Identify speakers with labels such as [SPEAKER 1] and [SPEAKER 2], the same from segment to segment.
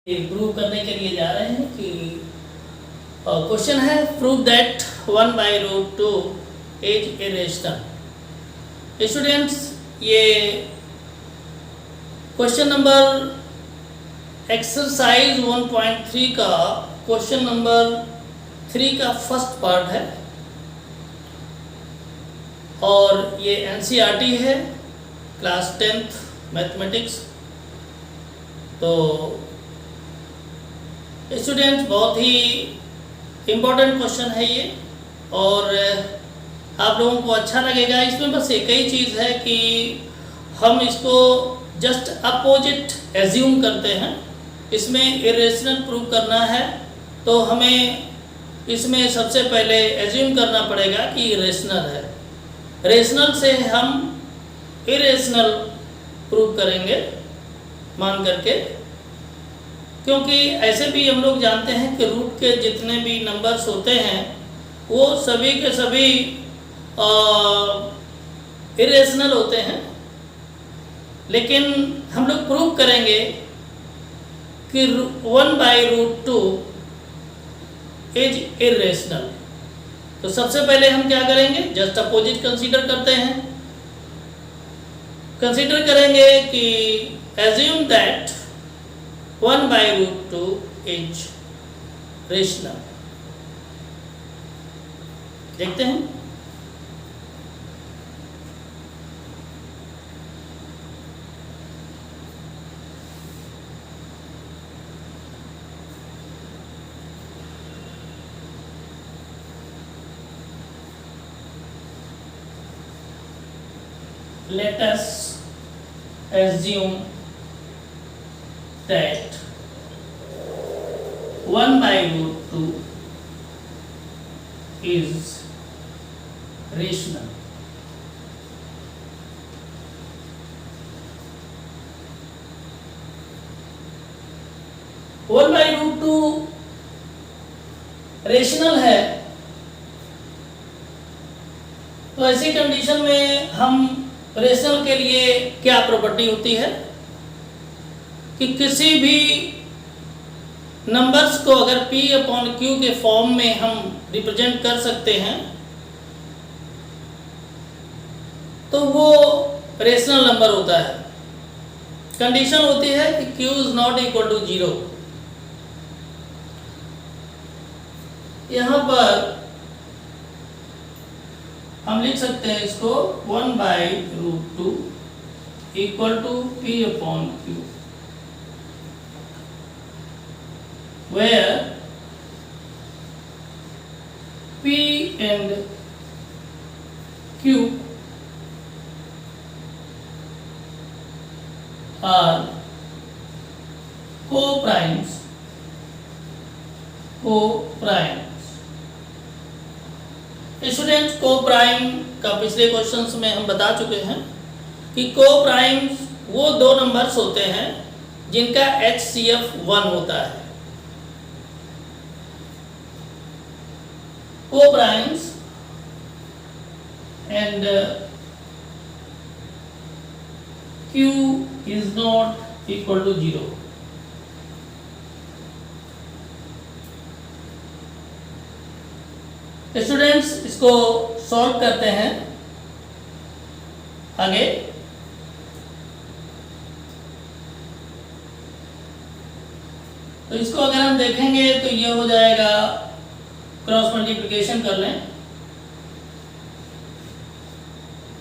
[SPEAKER 1] Prove करने के लिए जा रहे हैं कि क्वेश्चन है prove that 1/√2 is irrational. Students, ये क्वेश्चन नंबर एक्सरसाइज 1.3 का क्वेश्चन नंबर 3 का फर्स्ट पार्ट है और ये एनसीईआरटी है, क्लास 10th मैथमेटिक्स। तो स्टूडेंट्स, बहुत ही इम्पोर्टेंट क्वेश्चन है ये और आप लोगों को अच्छा लगेगा। इसमें बस एक ही चीज़ है कि हम इसको जस्ट अपोजिट एज्यूम करते हैं। इसमें इरेशनल प्रूव करना है तो हमें इसमें सबसे पहले एज्यूम करना पड़ेगा कि इरेशनल है। रेशनल से हम इरेशनल प्रूव करेंगे मान करके, क्योंकि ऐसे भी हम लोग जानते हैं कि रूट के जितने भी नंबर्स होते हैं वो सभी के सभी इरेशनल होते हैं, लेकिन हम लोग प्रूव करेंगे कि 1/√2 इज इरेशनल। तो सबसे पहले हम क्या करेंगे, जस्ट अपोजिट कंसीडर करते हैं। कंसीडर करेंगे कि एज्यूम दैट 1/√2 इज रेशनल। देखते हैं। Let us assume that 1/√2 is rational. One by root two rational है तो ऐसी कंडीशन में हम रेशनल के लिए क्या प्रॉपर्टी होती है कि किसी भी नंबर्स को अगर P/Q के फॉर्म में हम रिप्रेजेंट कर सकते हैं तो वो रेशनल नंबर होता है। कंडीशन होती है कि Q is not equal to 0। यहां पर हम लिख सकते हैं इसको 1/√2 equal to P/Q, where P and Q are co-primes। Students, coprime का पिछले क्वेश्चंस में हम बता चुके हैं कि को प्राइम्स वो दो नंबर्स होते हैं जिनका HCF 1 होता है। को primes and Q is not equal to 0। Students, इसको सॉल्व करते हैं आगे। तो इसको अगर हम देखेंगे तो ये हो जाएगा, क्रॉस मल्टीप्लिकेशन कर लें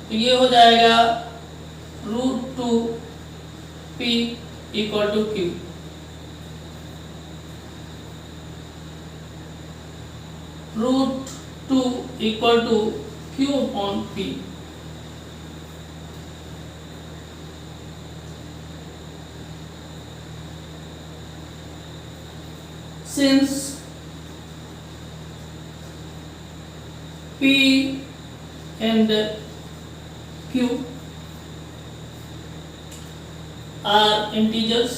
[SPEAKER 1] तो ये हो जाएगा √2P equal to Q। √2 equal to Q/P। Since P and Q are integers,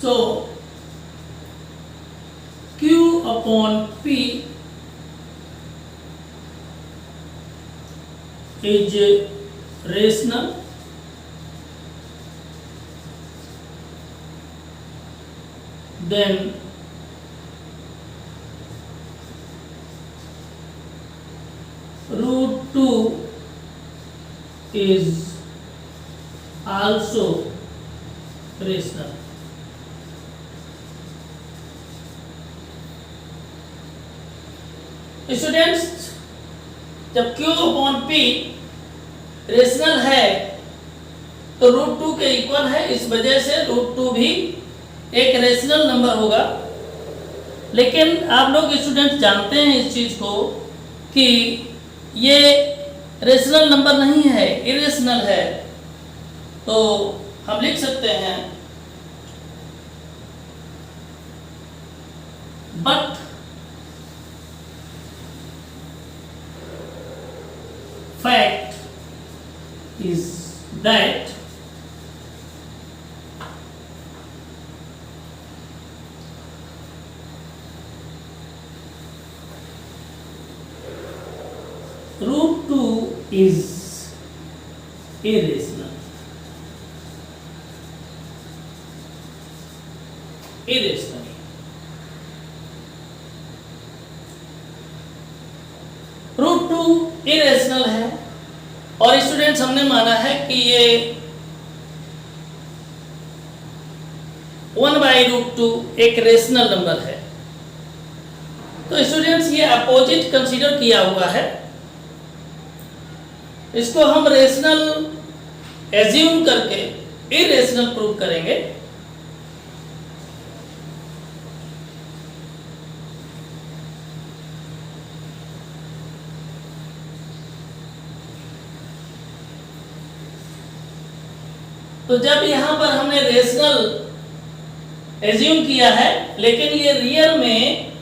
[SPEAKER 1] So Q upon P is rational, then root 2 is also rational. Students, जब Q अपॉन P रेशनल है तो root 2 के इक्वल है, इस वजह से root 2 भी एक रेशनल नंबर होगा। लेकिन आप लोग स्टूडेंट जानते हैं इस चीज को कि ये रेशनल नंबर नहीं है, इरेशनल है। तो हम लिख सकते हैं but fact is that root 2 is irrational. Irrational. Root 2 irrational है और स्टूडेंट्स हमने माना है कि ये 1/√2 एक रेशनल नंबर है। तो स्टूडेंट्स ये अपोजिट कंसीडर किया हुआ है, इसको हम रेशनल एज्यूम करके इरेशनल प्रूव करेंगे। तो जब यहां पर हमने रेशनल एज्यूम किया है लेकिन ये रियल में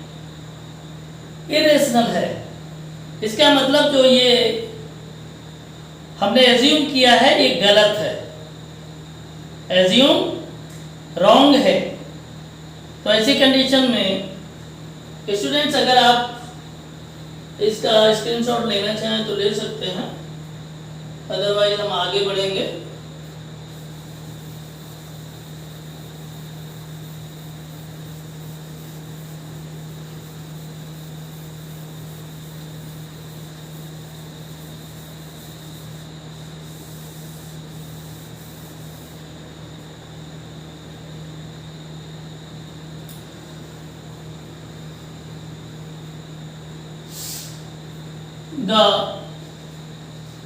[SPEAKER 1] इरेशनल है, इसका मतलब जो ये हमने एज्यूम किया है ये गलत है, एज्यूम रॉन्ग है। तो ऐसी कंडीशन में स्टूडेंट्स अगर आप इसका स्क्रीनशॉट लेना चाहें तो ले सकते हैं, अदरवाइज हम आगे बढ़ेंगे।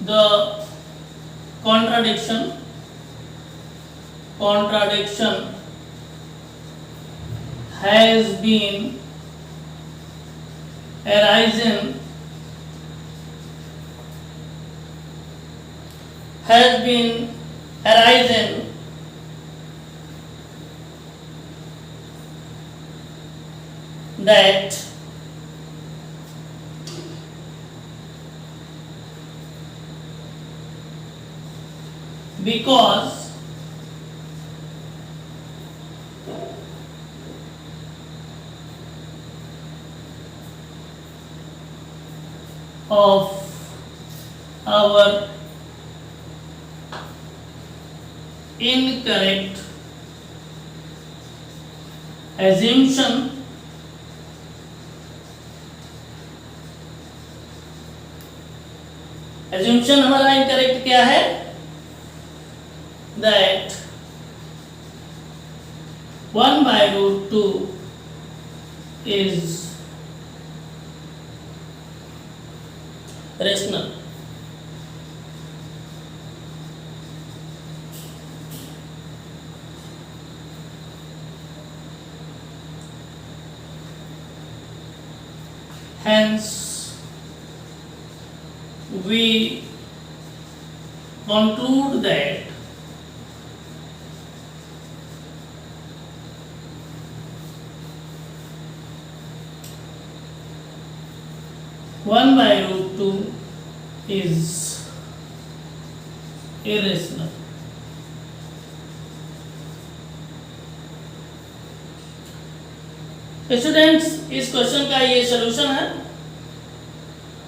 [SPEAKER 1] The contradiction has been arisen that because of our incorrect assumption हमारा इनकरेक्ट क्या है, that 1/√2 is rational. Hence we conclude that one by root 2 is irrational. Students, इस क्वेश्चन का ये सलूशन है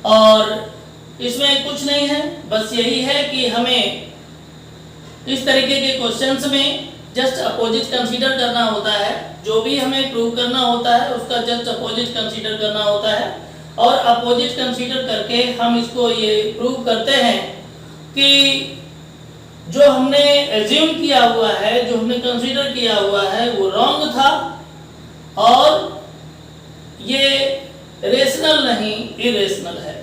[SPEAKER 1] और इसमें कुछ नहीं है, बस यही है कि हमें इस तरीके के क्वेश्चंस में जस्ट अपोजिट कंसीडर करना होता है। जो भी हमें प्रूव करना होता है उसका जस्ट अपोजिट कंसीडर करना होता है और अपोजिट कंसीडर करके हम इसको ये प्रूव करते हैं कि जो हमने एज्यूम किया हुआ है, जो हमने कंसीडर किया हुआ है वो रॉन्ग था और ये रेशनल नहीं इरेशनल है।